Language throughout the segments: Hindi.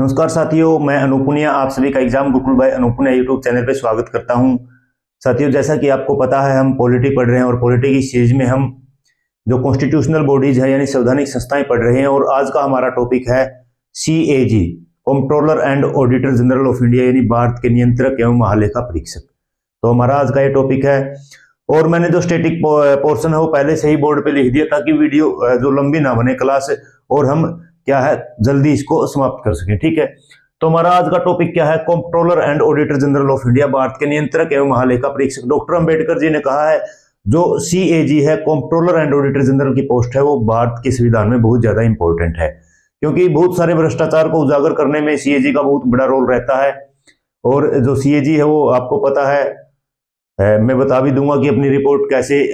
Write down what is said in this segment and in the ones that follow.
नमस्कार साथियों, मैं अनुपुनिया आप सभी का exam Gurukul by Anupuniya YouTube channel पे स्वागत करता हूं। साथियों, जैसा कि आपको पता है हम पॉलिटी पढ़ रहे हैं और पॉलिटी की सीरीज में हम जो कॉन्स्टिट्यूशनल बॉडीज है यानी संवैधानिक संस्थाएं पढ़ रहे हैं और आज का हमारा टॉपिक है CAG, controller and auditor general of India यानी भारत के नियंत्रक एवं महालेखा परीक्षक। तो हमारा आज का ये टॉपिक है और मैंने जो स्टैटिक पोर्शन है वो पहले से ही बोर्ड पे लिख दिया ताकि वीडियो जो लंबी ना बने क्लास और हम क्या है जल्दी इसको समाप्त कर सकें। ठीक है, तो हमारा आज का टॉपिक क्या है? Controller and auditor general of India, Bharat के नियंत्रक एवं महालेखा परीक्षक। डॉक्टर अंबेडकर जी ने कहा है जो CAG है, कंट्रोलर एंड ऑडिटर जनरल की पोस्ट है, वो भारत के संविधान में बहुत ज्यादा इंपॉर्टेंट है क्योंकि बहुत सारे भ्रष्टाचार को उजागर करने में CAG का बहुत बड़ा रोल रहता है। और जो CAG है वो आपको पता है, मैं बता भी दूंगा कि अपनी रिपोर्ट कैसे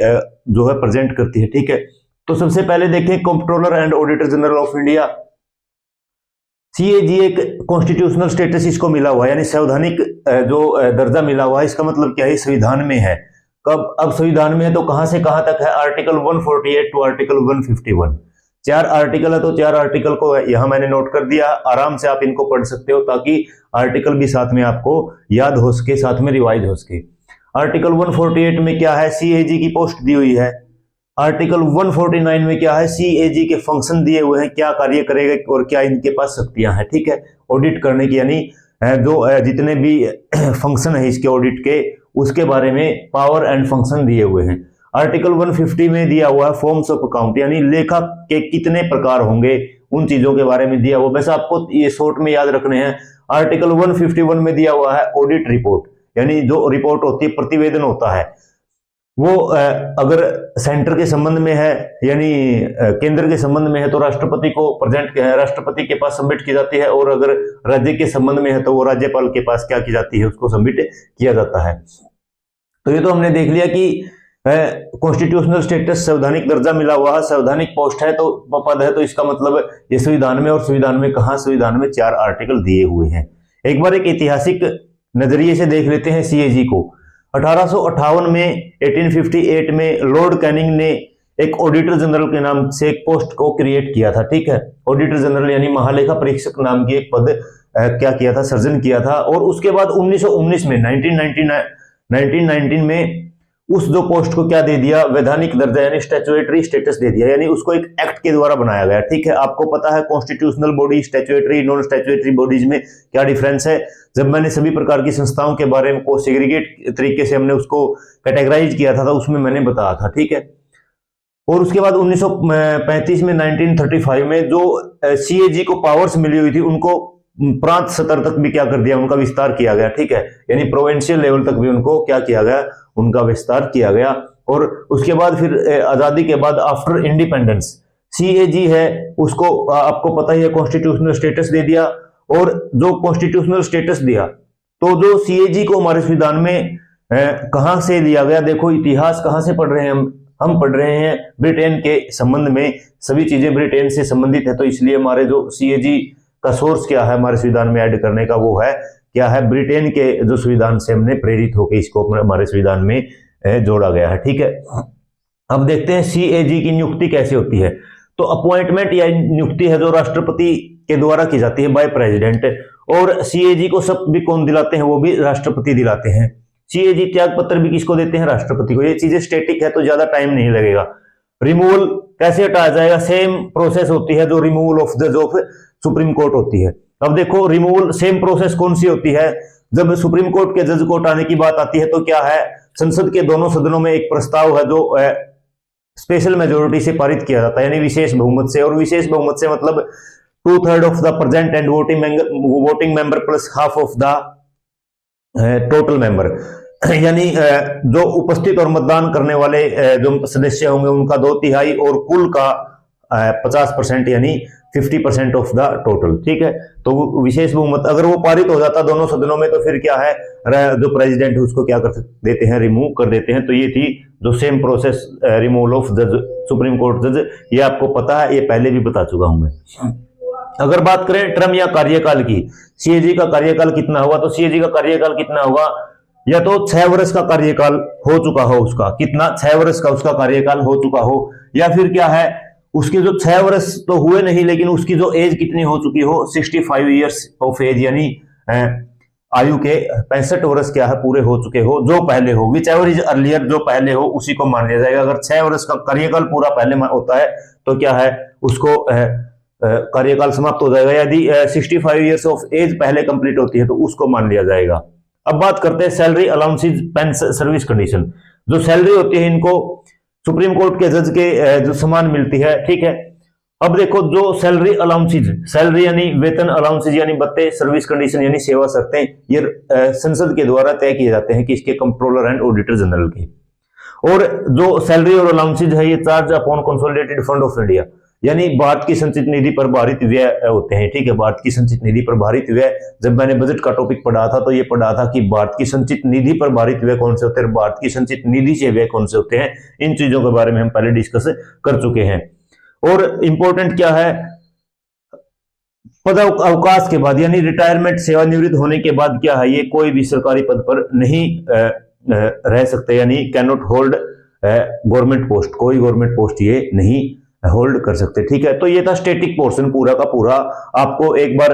जो है प्रेजेंट करती है। ठीक है, तो सबसे पहले देखें controller and auditor general of India. CAG एक कॉन्स्टिट्यूशनल स्टेटस इसको मिला हुआ है यानी संवैधानिक जो दर्जा मिला हुआ है। इसका मतलब क्या है? संविधान में है। कब? अब संविधान में है तो कहां से कहां तक है? Article 148 to article 151। 4 आर्टिकल है तो 4 आर्टिकल को यहां मैंने नोट कर दिया। आराम से आप इनको पढ़ सकते हो ताकि आर्टिकल भी साथ में आपको याद हो सके, साथ में रिवाइज हो सके। आर्टिकल 148 में क्या है? CAG की पोस्ट दी हुई है। आर्टिकल 149 में क्या है? CAG के फंक्शन दिए हुए हैं, क्या कार्य करेगा और क्या इनके पास शक्तियां हैं। ठीक है, ऑडिट करने की यानी जो जितने भी फंक्शन है इसके ऑडिट के, उसके बारे में पावर एंड फंक्शन दिए हुए हैं। आर्टिकल 150 में दिया हुआ है फॉर्म्स ऑफ अकाउंट यानी लेखा के कितने प्रकार होंगे, उन चीजों के बारे में दिया हुआ। बस आपको ये शॉर्ट में याद रखने हैं। आर्टिकल 151 में दिया हुआ है ऑडिट रिपोर्ट यानी जो रिपोर्ट होती है, प्रतिवेदन होता है, वो अगर सेंटर के संबंध में है यानी केंद्र के संबंध में है तो राष्ट्रपति को प्रेजेंट राष्ट्रपति के पास सबमिट की जाती है और अगर राज्य के संबंध में है तो वो राज्यपाल के पास क्या की जाती है, उसको सबमिट किया जाता है। तो ये तो हमने देख लिया कि कॉन्स्टिट्यूशनल स्टेटस संवैधानिक दर्जा मिला हुआ है, संवैधानिक पोस्ट है तो पद है, तो इसका मतलब ये संविधान में, और संविधान में कहा? संविधान में 4 आर्टिकल दिए हुए हैं। एक बार एक ऐतिहासिक नजरिए से देख लेते हैं CAG को। 1858 में 1858 में लॉर्ड कैनिंग ने एक ऑडिटर जनरल के नाम से एक पोस्ट को क्रिएट किया था। ठीक है, ऑडिटर जनरल यानी महालेखा परीक्षक नाम की एक पद क्या किया था? सृजन किया था। और उसके बाद 1919 में 1919 में उस जो पोस्ट को क्या दे दिया? वैधानिक दर्जा यानी स्टैट्यूटरी स्टेटस दे दिया, यानी उसको एक एक्ट के द्वारा बनाया गया। ठीक है, आपको पता है constitutional body, statutory, non statutory bodies में क्या डिफरेंस है। जब मैंने सभी प्रकार की संस्थाओं के बारे में को सेग्रीगेट तरीके से हमने उसको कैटेगराइज किया था तो उसमें मैंने बताया था। ठीक है, और उसके बाद 1935 में 1935 में जो CAG को पावर्स मिली हुई थी उनको प्रांत स्तर तक भी क्या कर दिया? उनका विस्तार किया गया। ठीक है, यानी प्रोविंशियल लेवल तक भी उनको क्या किया गया? उनका विस्तार किया गया। और उसके बाद फिर आजादी के बाद आफ्टर इंडिपेंडेंस CAG है उसको आपको पता ही है कॉन्स्टिट्यूशनल स्टेटस दे दिया। और जो कॉन्स्टिट्यूशनल स्टेटस दिया तो जो CAG को हमारे संविधान में कहां से दिया गया? देखो इतिहास कहां से पढ़ रहे हैं हम पढ़ रहे हैं ब्रिटेन के संबंध में, सभी चीजें ब्रिटेन से संबंधित है। तो इसलिए हमारे जो CAG का सोर्स क्या है हमारे संविधान में ऐड करने का, वो है क्या है? ब्रिटेन के जो संविधान से हमने प्रेरित होकर इसको हमारे संविधान में जोड़ा गया है। ठीक है, अब देखते हैं CAG की नियुक्ति कैसे होती है। तो अपॉइंटमेंट या नियुक्ति है जो राष्ट्रपति के द्वारा की जाती है, बाय प्रेसिडेंट। और CAG को शपथ भी कौन दिलाते हैं? वो भी राष्ट्रपति दिलाते हैं। CAG त्याग पत्र भी किसको देते हैं? राष्ट्रपति को। ये चीजें स्टैटिक है तो ज्यादा टाइम नहीं लगेगा। रिमूवल कैसे हटाया जाएगा? सेम प्रोसेस होती है जो रिमूवल ऑफ जज ऑफ सुप्रीम कोर्ट होती है। अब देखो रिमूवल सेम प्रोसेस कौन सी होती है? जब सुप्रीम कोर्ट के जज को हटाने की बात आती है तो क्या है? संसद के दोनों सदनों में एक प्रस्ताव है जो स्पेशल मेजोरिटी से पारित किया जाता है यानी विशेष बहुमत से। और विशेष बहुमत से मतलब 2/3 of the present and voting member plus half of the total member यानी जो उपस्थित और मतदान करने वाले जो सदस्य होंगे उनका 2/3 और कुल का 50% यानी 50% ऑफ द टोटल। ठीक है, तो विशेष बहुमत अगर वो पारित हो जाता दोनों सदनों में तो फिर क्या है? जो प्रेसिडेंट है उसको क्या कर देते हैं? रिमूव कर देते हैं। तो ये थी जो सेम प्रोसेस रिमूवल ऑफ जज, सुप्रीम कोर्ट जज, ये आपको पता है, ये पहले भी बता चुका हूं मैं। अगर बात करें टर्म या कार्यकाल की, CAG का कार्यकाल कितना होगा? तो CAG का कार्यकाल कितना होगा? या तो 6 वर्ष का कार्यकाल हो चुका हो उसका, कितना? 6 वर्ष का उसका कार्यकाल हो चुका हो, या फिर क्या है उसके जो 6 वर्ष तो हुए नहीं, लेकिन उसकी जो एज कितनी हो चुकी हो, 65 ईयर्स ऑफ एज, यानी आयु के 65 वर्ष क्या है पूरे हो चुके हो, जो पहले हो, विच एवर इज अर्लियर, जो पहले हो उसी को मान लिया जाएगा। अगर 6 वर्ष का कार्यकाल पूरा पहले होता है तो क्या है, उसको कार्यकाल समाप्त हो जाएगा। यदि 65 ईयर्स ऑफ एज पहले कंप्लीट होती है तो उसको मान लिया जाएगा। अब बात करते हैं salary allowances pension service condition. जो सैलरी होती है इनको सुप्रीम कोर्ट के जज के जो समान मिलती है, ठीक है। अब देखो जो सैलरी अलाउंसेज, सैलरी यानी वेतन, अलाउंसेज यानी भत्ते, सर्विस कंडीशन यानी सेवा शर्तें, ये संसद के द्वारा तय किए जाते हैं, किसके, कंट्रोलर एंड ऑडिटर जनरल के। और जो सैलरी और अलाउंसेज है ये charge upon consolidated fund of India, यानी भारत की संचित निधि पर भारित व्यय होते हैं, ठीक है। भारत की संचित निधि पर भारित व्यय, जब मैंने बजट का टॉपिक पढ़ा था तो ये पढ़ा था कि भारत की संचित निधि पर भारित व्यय कौन से होते हैं, भारत की संचित निधि से व्यय कौन से होते हैं, इन चीजों के बारे में हम पहले डिस्कस कर चुके हैं। और इंपॉर्टेंट क्या है, पद अवकाश के बाद यानी रिटायरमेंट, सेवानिवृत्त होने के बाद क्या है, ये कोई भी सरकारी पद पर नहीं रह सकते, यानी can not hold government post, कोई गवर्नमेंट पोस्ट ये नहीं होल्ड कर सकते, ठीक है। तो ये था स्टैटिक पोर्शन पूरा का पूरा। आपको एक बार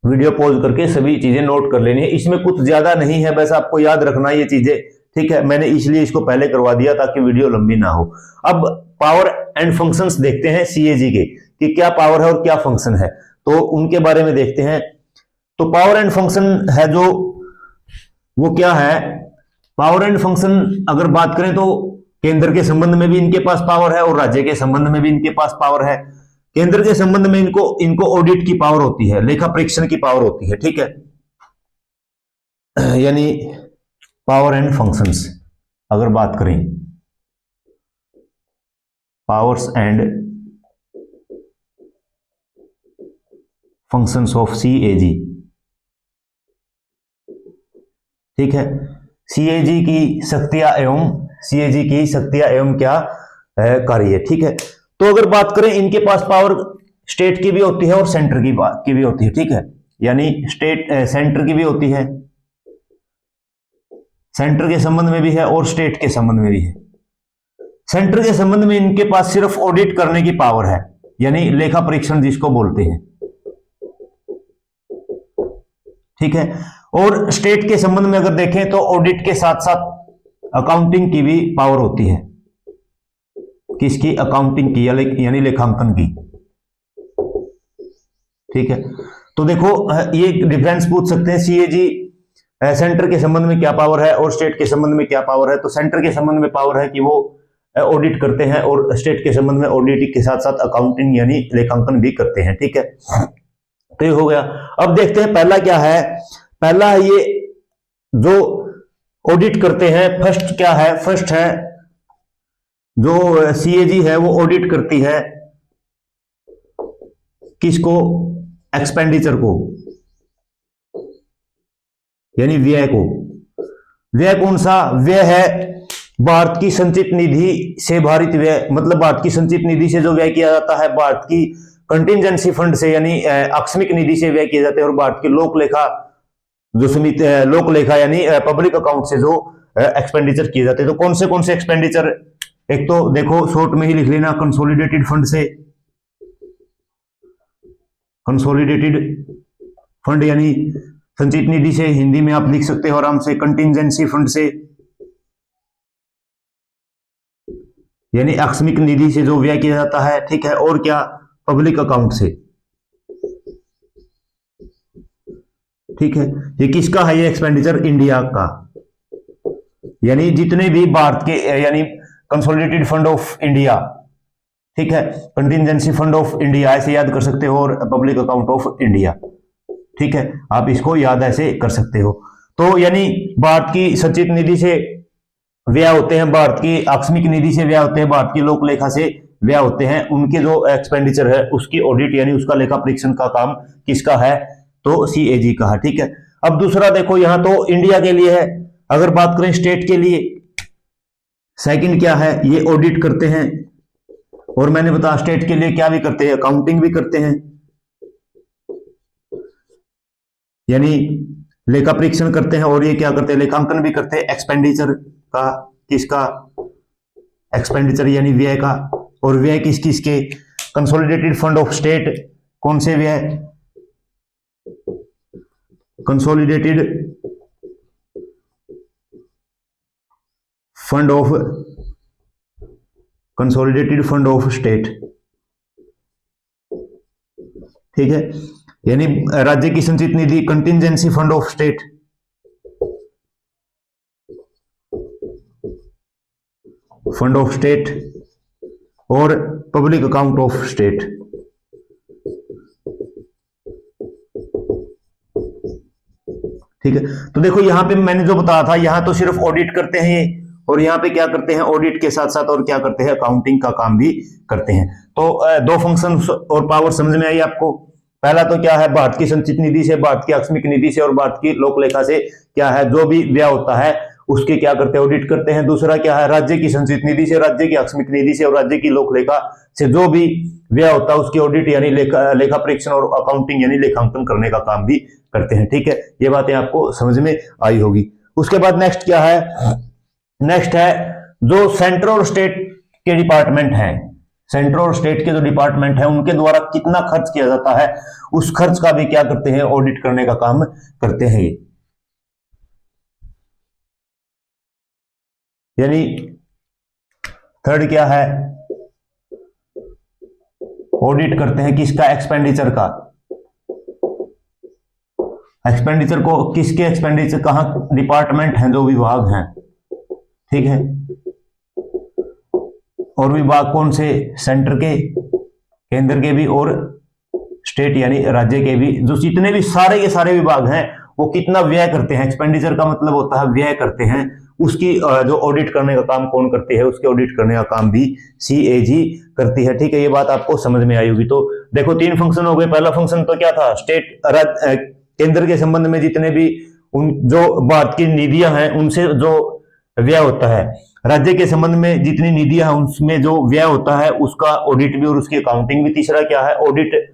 वीडियो पॉज करके सभी चीजें नोट कर लेनी है, इसमें कुछ ज्यादा नहीं है, बस आपको याद रखना ये चीजें, ठीक है। मैंने इसलिए इसको पहले करवा दिया ताकि वीडियो लंबी ना हो। अब पावर एंड फंक्शंस देखते हैं सीएजी के, कि क्या पावर है और क्या फंक्शन है, तो उनके बारे में देखते हैं। तो पावर एंड फंक्शन है जो, वो क्या है, पावर एंड फंक्शन अगर बात करें तो केंद्र के संबंध में भी इनके पास पावर है और राज्य के संबंध में भी इनके पास पावर है। केंद्र के संबंध में इनको ऑडिट की पावर होती है, लेखा परीक्षण की पावर होती है, ठीक है। यानी पावर एंड फंक्शंस अगर बात करें, powers and functions of CAG, ठीक है। सीएजी की शक्तियां एवं क्या कार्य, ठीक है। तो अगर बात करें इनके पास पावर स्टेट की भी होती है और सेंटर की भी होती है, ठीक है। यानी सेंटर की भी होती है, सेंटर के संबंध में भी है और स्टेट के संबंध में भी है। सेंटर के संबंध में इनके पास सिर्फ ऑडिट करने की पावर है, यानी लेखा परीक्षण जिसको बोलते हैं, ठीक है। और स्टेट के संबंध में अगर देखें तो ऑडिट के साथ साथ अकाउंटिंग की भी पावर होती है, किसकी, अकाउंटिंग की यानी लेखांकन की, ठीक है। तो देखो ये डिफरेंस पूछ सकते हैं, सीएजी सेंटर के संबंध में क्या पावर है और स्टेट के संबंध में क्या पावर है। तो सेंटर के संबंध में पावर है कि वो ऑडिट करते हैं और स्टेट के संबंध में ऑडिट के साथ साथ अकाउंटिंग यानी लेखांकन भी करते हैं, ठीक है। तो ये हो गया। अब देखते हैं पहला क्या है, पहला है ये जो ऑडिट करते हैं, फर्स्ट क्या है, फर्स्ट है जो सीएजी है वो ऑडिट करती है किसको, एक्सपेंडिचर को, यानी व्यय को। व्यय कौन सा व्यय है, भारत की संचित निधि से भारित व्यय, मतलब भारत की संचित निधि से जो व्यय किया जाता है, भारत की कंटिजेंसी फंड से यानी आकस्मिक निधि से व्यय किए जाते हैं, और भारत की लोक लेखा जो समिति, लोक लेखा यानी पब्लिक अकाउंट से जो एक्सपेंडिचर किए जाते हैं। तो कौन से एक्सपेंडिचर, एक तो देखो शॉर्ट में ही लिख लेना, कंसोलिडेटेड फंड से, कंसोलिडेटेड फंड यानी संचित निधि से, हिंदी में आप लिख सकते हो आराम से, कंटिजेंसी फंड से यानी आकस्मिक निधि से जो व्यय किया जाता है, ठीक है। और क्या, पब्लिक अकाउंट से, ठीक है। ये किसका है, ये एक्सपेंडिचर इंडिया का, यानी जितने भी भारत के, यानी कंसोलिडेटेड फंड ऑफ इंडिया, ठीक है, कंटिजेंसी फंड ऑफ इंडिया ऐसे याद कर सकते हो, और पब्लिक अकाउंट ऑफ इंडिया, ठीक है। आप इसको याद ऐसे कर सकते हो। तो यानी भारत की संचित निधि से व्यय होते हैं, भारत की आकस्मिक निधि से व्यय होते हैं, भारत की लोक लेखा से व्यय होते हैं, उनके जो एक्सपेंडिचर है उसकी ऑडिट यानी उसका लेखा परीक्षण का काम किसका है, तो सीएजी का है, ठीक है। अब दूसरा देखो, यहां तो इंडिया के लिए है, अगर बात करें स्टेट के लिए, सेकंड क्या है, ये ऑडिट करते हैं, और मैंने बताया स्टेट के लिए क्या भी करते हैं, अकाउंटिंग भी करते हैं, यानी लेखा परीक्षण करते हैं, और ये क्या करते हैं, लेखांकन भी करते हैं एक्सपेंडिचर का, किसका, एक्सपेंडिचर यानी व्यय का, और व्यय किस किस के, कंसोलिडेटेड फंड ऑफ स्टेट, कौन से व्यय, consolidated fund of, consolidated fund of state, ठीक है, यानी राज्य की संचित निधि, contingency fund of state, fund of state, और पब्लिक अकाउंट ऑफ स्टेट। ठीक है, तो देखो यहां पे मैंने जो बताया था, यहां तो सिर्फ ऑडिट करते हैं ये, और यहाँ पे क्या करते हैं, ऑडिट के साथ साथ और क्या करते हैं, अकाउंटिंग का काम भी करते हैं। तो दो फंक्शन और पावर समझ में आई आपको। पहला तो क्या है, भारत की संचित निधि से, भारत की आकस्मिक निधि से और भारत की लोक लेखा से क्या है, जो भी व्यय होता है उसके क्या करते हैं, ऑडिट करते हैं। दूसरा क्या है, राज्य की संचित निधि से, राज्य की आकस्मिक निधि से और राज्य की लोक लेखा से जो भी व्यय होता है उसकी ऑडिट यानी लेखा परीक्षण और अकाउंटिंग यानी लेखांकन करने का काम भी करते हैं। ठीक है, ये बातें आपको समझ में आई होगी। उसके बाद नेक्स्ट क्या है, नेक्स्ट है जो सेंट्रल और स्टेट के डिपार्टमेंट हैं, सेंट्रल और स्टेट के जो डिपार्टमेंट हैं उनके द्वारा कितना खर्च किया जाता है, उस खर्च का भी क्या करते हैं, ऑडिट करने का काम करते हैं ये। यानी थर्ड क्या है, ऑडिट करते हैं किसका, एक्सपेंडिचर का, एक्सपेंडिचर को, किसके एक्सपेंडिचर, कहां डिपार्टमेंट हैं, जो विभाग हैं, ठीक है, और विभाग कौन से, सेंटर के, केंद्र के भी और स्टेट यानी राज्य के भी, जो जितने भी सारे के सारे विभाग हैं वो कितना व्यय करते हैं, एक्सपेंडिचर का मतलब होता है व्यय करते हैं, उसकी जो ऑडिट करने का काम कौन करती है, उसके ऑडिट करने का काम भी सीएजी करती है। ठीक है, ये बात आपको समझ में आई होगी। तो देखो तीन फंक्शन हो गए। पहला फंक्शन तो क्या था, स्टेट केंद्र के संबंध में जितने भी उन जो भारत की निधियां हैं उनसे जो व्यय होता है, राज्य के संबंध में जितनी निधियां हैं उसमें जो व्यय होता है उसका ऑडिट भी और उसकी अकाउंटिंग भी। तीसरा क्या है, ऑडिट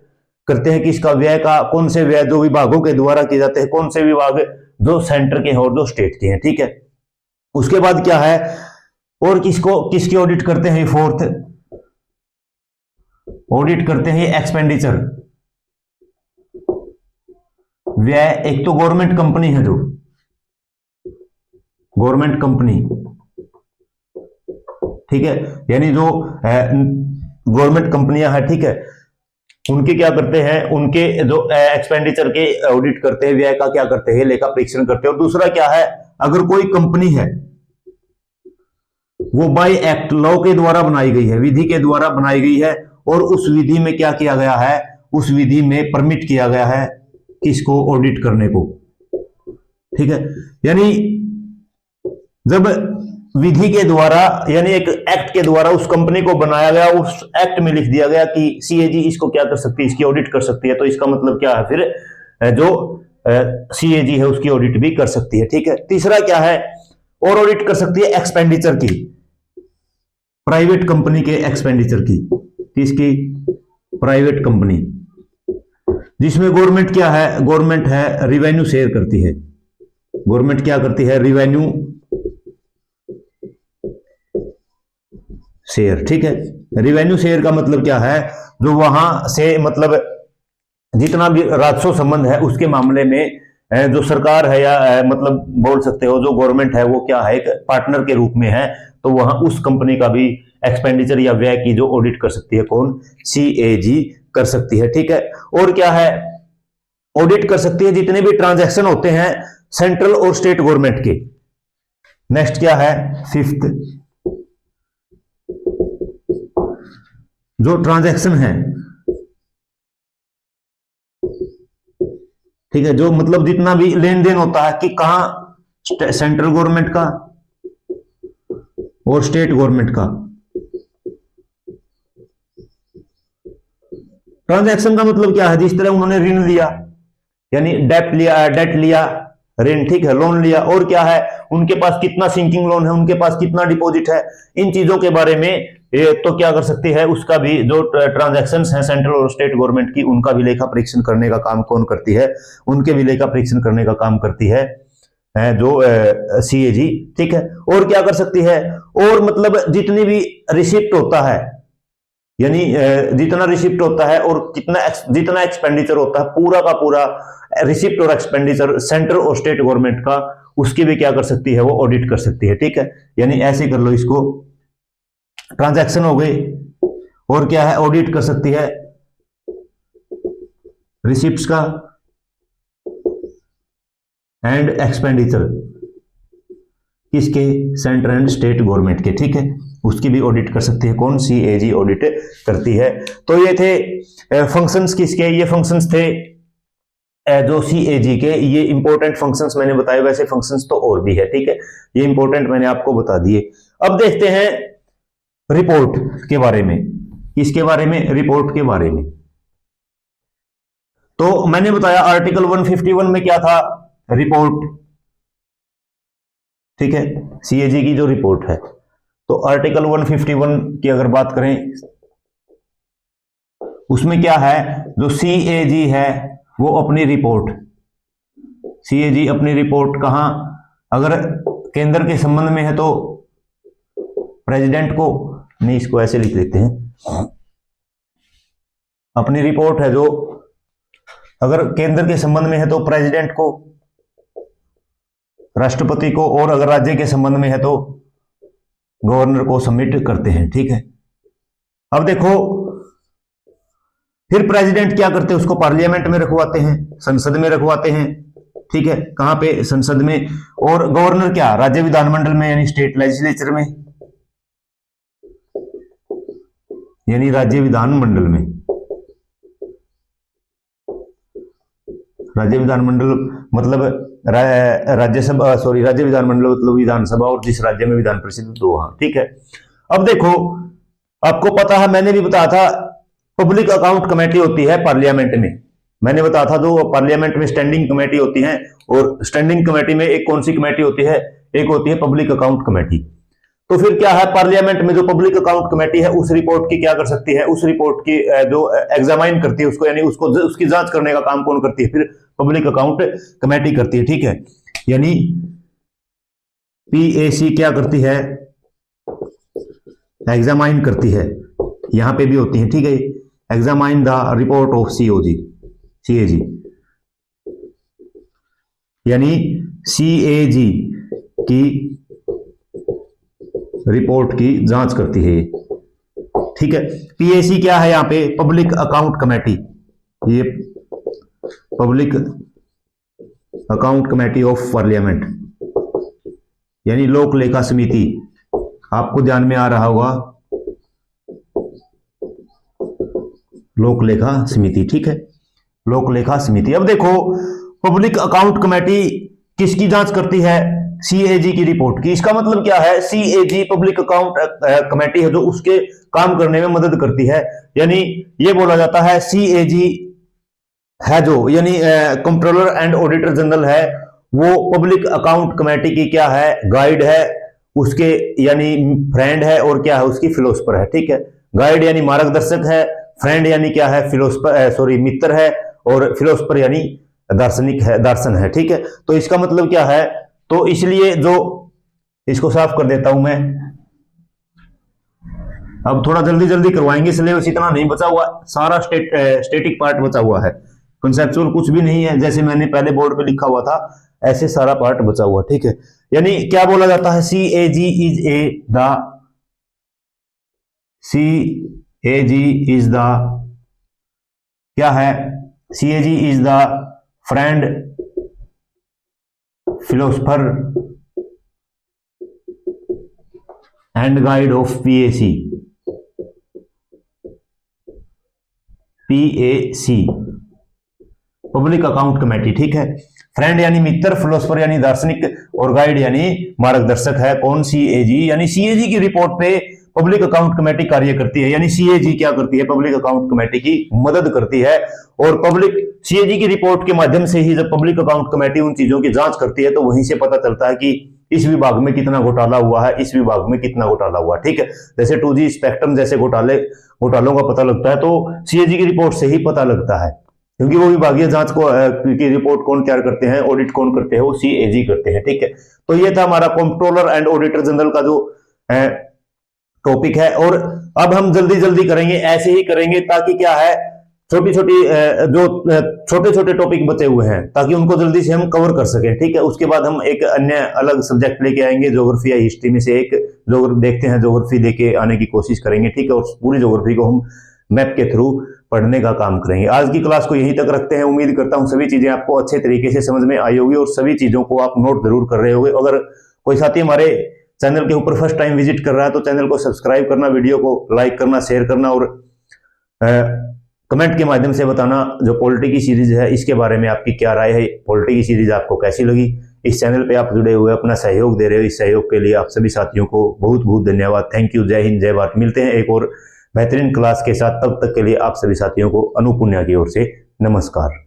करते हैं किसका, व्यय का, कौन से व्यय जो विभागों के द्वारा किए जाते हैं, कौन से विभाग जो सेंटर के हैं और जो स्टेट के हैं। ठीक है, उसके बाद क्या है, और किसकी ऑडिट करते हैं, फोर्थ ऑडिट करते हैं एक्सपेंडिचर, व्यय। एक तो गवर्नमेंट कंपनी है, जो गवर्नमेंट कंपनी, ठीक है, यानी जो गवर्नमेंट कंपनियां हैं, ठीक है, उनके क्या करते हैं, उनके जो एक्सपेंडिचर के ऑडिट करते हैं, व्यय का क्या करते हैं, लेखा परीक्षण करते हैं। और दूसरा क्या है, अगर कोई कंपनी है वो बाय एक्ट लॉ के द्वारा बनाई गई है, विधि के द्वारा बनाई गई है, और उस विधि में क्या किया गया है, उस विधि में परमिट किया गया है किसको, ऑडिट करने को। ठीक है, यानी जब विधि के द्वारा यानी एक एक्ट के द्वारा उस कंपनी को बनाया गया, उस एक्ट में लिख दिया गया कि सीएजी इसको क्या कर सकती है, इसकी ऑडिट कर सकती है, तो इसका मतलब क्या है, फिर जो सीएजी है उसकी ऑडिट भी कर सकती है। ठीक है, तीसरा क्या है, और ऑडिट कर सकती है एक्सपेंडिचर की, प्राइवेट कंपनी के एक्सपेंडिचर की, किसकी, प्राइवेट कंपनी, जिसमें गवर्नमेंट क्या है, गवर्नमेंट है रिवेन्यू शेयर करती है, गवर्नमेंट क्या करती है, रिवेन्यू शेयर। ठीक है, रिवेन्यू शेयर का मतलब क्या है, जो वहां से मतलब जितना भी राजस्व संबंध है उसके मामले में जो सरकार है या मतलब बोल सकते हो जो गवर्नमेंट है वो क्या है, एक पार्टनर के रूप में है, तो वहां उस कंपनी का भी एक्सपेंडिचर या व्यय की जो ऑडिट कर सकती है कौन, सीएजी कर सकती है। ठीक है, और क्या है, ऑडिट कर सकती है जितने भी ट्रांजैक्शन होते हैं सेंट्रल और स्टेट गवर्नमेंट के। नेक्स्ट क्या है, फिफ्थ, जो ट्रांजैक्शन है, ठीक है, जो मतलब जितना भी लेन देन होता है कि कहां, सेंट्रल गवर्नमेंट का और स्टेट गवर्नमेंट का। ट्रांजैक्शन का मतलब क्या है, जिस तरह उन्होंने ऋण लिया यानी डेट लिया ऋण, ठीक है, लोन लिया, और क्या है उनके पास कितना सिंकिंग लोन है, उनके पास कितना डिपॉजिट है, इन चीजों के बारे में तो क्या कर सकती है, उसका भी जो ट्रांजैक्शंस हैं सेंट्रल और स्टेट गवर्नमेंट की, उनका भी लेखा परीक्षण करने का काम कौन करती है, उनके भी लेखा परीक्षण करने का काम करती है जो सीएजी। ठीक है, और क्या कर सकती है, और मतलब जितनी भी रिसिप्ट होता है यानी जितना रिसिप्ट होता है और जितना एक्सपेंडिचर होता है, पूरा का पूरा रिसिप्ट और एक्सपेंडिचर सेंट्रल और स्टेट गवर्नमेंट का, उसकी भी क्या कर सकती है, वो ऑडिट कर सकती है। ठीक है, यानी ऐसे कर लो इसको, ट्रांजैक्शन हो गई और क्या है, ऑडिट कर सकती है रिसिप्ट्स का एंड एक्सपेंडिचर किसके, सेंट्रल एंड स्टेट गवर्नमेंट के। ठीक है, उसकी भी ऑडिट कर सकती है। कौन, सीएजी ऑडिट करती है। तो ये थे फंक्शंस किसके, ये फंक्शंस थे जो सीएजी के। ये इंपॉर्टेंट फंक्शंस मैंने बताए, वैसे फंक्शंस तो और भी है। ठीक है, ये इंपॉर्टेंट मैंने आपको बता दिए। अब देखते हैं रिपोर्ट के बारे में। किसके बारे में, रिपोर्ट के बारे में। तो मैंने बताया आर्टिकल 151 में क्या था, रिपोर्ट। ठीक है, सीएजी की जो रिपोर्ट है। तो आर्टिकल 151 की अगर बात करें, उसमें क्या है, जो सीएजी है वो अपनी रिपोर्ट, सीएजी अपनी रिपोर्ट कहां, अगर केंद्र के संबंध में है तो प्रेसिडेंट को, नहीं इसको ऐसे लिख देते हैं, अपनी रिपोर्ट है जो अगर केंद्र के संबंध में है तो प्रेसिडेंट को, राष्ट्रपति को, और अगर राज्य के संबंध में है तो गवर्नर को सबमिट करते हैं। ठीक है, अब देखो फिर प्रेसिडेंट क्या करते हैं, उसको पार्लियामेंट में रखवाते हैं, संसद में रखवाते हैं। ठीक है, कहां पे, संसद में। और गवर्नर क्या, राज्य विधानमंडल में, यानी स्टेट लेजिस्लेचर में, यानी राज्य विधानमंडल में। राज्य विधानमंडल मतलब राज्यसभा, सॉरी, राज्य विधानमंडल मतलब विधानसभा, और जिस राज्य में विधान परिषद दो, वहां। ठीक है, अब देखो आपको पता है, मैंने भी बताया था, पब्लिक अकाउंट कमेटी होती है पार्लियामेंट में। मैंने बताया था जो पार्लियामेंट में स्टैंडिंग कमेटी होती है, और स्टैंडिंग कमेटी में एक कौन सी कमेटी होती है, एक होती है पब्लिक अकाउंट कमेटी। तो फिर क्या है, पार्लियामेंट में जो पब्लिक अकाउंट कमेटी है, उस रिपोर्ट की क्या कर सकती है, उस रिपोर्ट की जो एग्जामाइन करती है उसको, यानी उसको उसकी जांच करने का काम कौन करती है, फिर पब्लिक अकाउंट कमेटी करती है। ठीक है, यानी पीएसी क्या करती है, एग्जामाइन करती है, यहां पे भी होती है। ठीक है, examine the report of CAG, यानी सीएजी की रिपोर्ट की जांच करती है। ठीक है, पीएसी क्या है, यहां पे पब्लिक अकाउंट कमेटी, ये public account committee of parliament, यानी लोक लेखा समिति। आपको ध्यान में आ रहा होगा, लोक लेखा समिति। ठीक है, लोक लेखा समिति। अब देखो पब्लिक अकाउंट कमेटी किसकी जांच करती है, सीएजी की रिपोर्ट की। इसका मतलब क्या है, सीएजी पब्लिक अकाउंट कमेटी है जो उसके काम करने में मदद करती है। यानी ये बोला जाता है सीएजी है जो, यानी कंट्रोलर एंड ऑडिटर जनरल है, वो पब्लिक अकाउंट कमेटी की क्या है, गाइड है, उसके यानी फ्रेंड है, और क्या है, उसकी फिलोसफर है। ठीक है, गाइड यानी मार्गदर्शक है, फ्रेंड यानी क्या है, फिलोसफर, सॉरी मित्र है, और फिलोसफर यानी दार्शनिक है, दर्शन है। ठीक है, तो इसका मतलब क्या है, तो इसलिए जो, इसको साफ कर देता हूं मैं, अब थोड़ा जल्दी जल्दी करवाएंगे, सिलेबस इतना नहीं बचा हुआ, सारा स्टेटिक पार्ट बचा हुआ है, कंसेप्चुअल कुछ भी नहीं है, जैसे मैंने पहले बोर्ड पे लिखा हुआ था ऐसे सारा पार्ट बचा हुआ। ठीक है, यानी क्या बोला जाता है, सीएजी इज द क्या है, CAG is the friend, philosopher and guide of PAC, public account committee. ठीक है, फ्रेंड यानी मित्र, फिलोसफर यानी दार्शनिक, और गाइड यानी मार्गदर्शक है कौन, सीएजी। यानी सीएजी की रिपोर्ट पे पब्लिक अकाउंट कमेटी कार्य करती है, यानी सीएजी क्या करती है, पब्लिक अकाउंट कमेटी की मदद करती है। और पब्लिक सीएजी की रिपोर्ट के माध्यम से ही जब पब्लिक अकाउंट कमेटी उन चीजों की जांच करती है, तो वहीं से पता चलता है कि इस विभाग में कितना घोटाला हुआ है, इस विभाग में कितना घोटाला हुआ। ठीक है, जैसे 2G स्पेक्ट्रम जैसे घोटालों का पता लगता है, तो सीएजी की रिपोर्ट से ही पता लगता है, क्योंकि वो विभागीय जांच की रिपोर्ट कौन तैयार करते हैं, ऑडिट कौन करते हैं, वो सीएजी करते हैं। ठीक है, तो ये था हमारा कंट्रोलर एंड ऑडिटर जनरल का जो टॉपिक है। और अब हम जल्दी जल्दी करेंगे, ऐसे ही करेंगे ताकि क्या है, छोटी छोटी जो छोटे छोटे टॉपिक बचे हुए हैं ताकि उनको जल्दी से हम कवर कर सकें। ठीक है, उसके बाद हम एक अन्य अलग सब्जेक्ट लेके आएंगे, ज्योग्राफी या हिस्ट्री में से एक ज्योग्राफी देखते हैं, ज्योग्राफी लेके आने की कोशिश करेंगे। ठीक है, और पूरी ज्योग्राफी को हम मैप के थ्रू पढ़ने का काम करेंगे। आज की क्लास को यहीं तक रखते हैं। उम्मीद करता हूं सभी चीजें आपको अच्छे तरीके से समझ में आई होगी और सभी चीजों को आप नोट जरूर कर रहे होंगे। अगर कोई साथी हमारे चैनल के ऊपर फर्स्ट टाइम विजिट कर रहा है तो चैनल को सब्सक्राइब करना, वीडियो को लाइक करना, शेयर करना और कमेंट के माध्यम से बताना जो पॉलिटी की सीरीज है इसके बारे में आपकी क्या राय है, पॉलिटी की सीरीज आपको कैसी लगी। इस चैनल पे आप जुड़े हुए अपना सहयोग दे रहे हो, इस सहयोग के लिए आप सभी साथियों को बहुत बहुत धन्यवाद। Thank you. जय हिंद, जय भारत। मिलते हैं एक और बेहतरीन क्लास के साथ, तब तक के लिए आप सभी साथियों को अनु पुण्या की ओर से नमस्कार।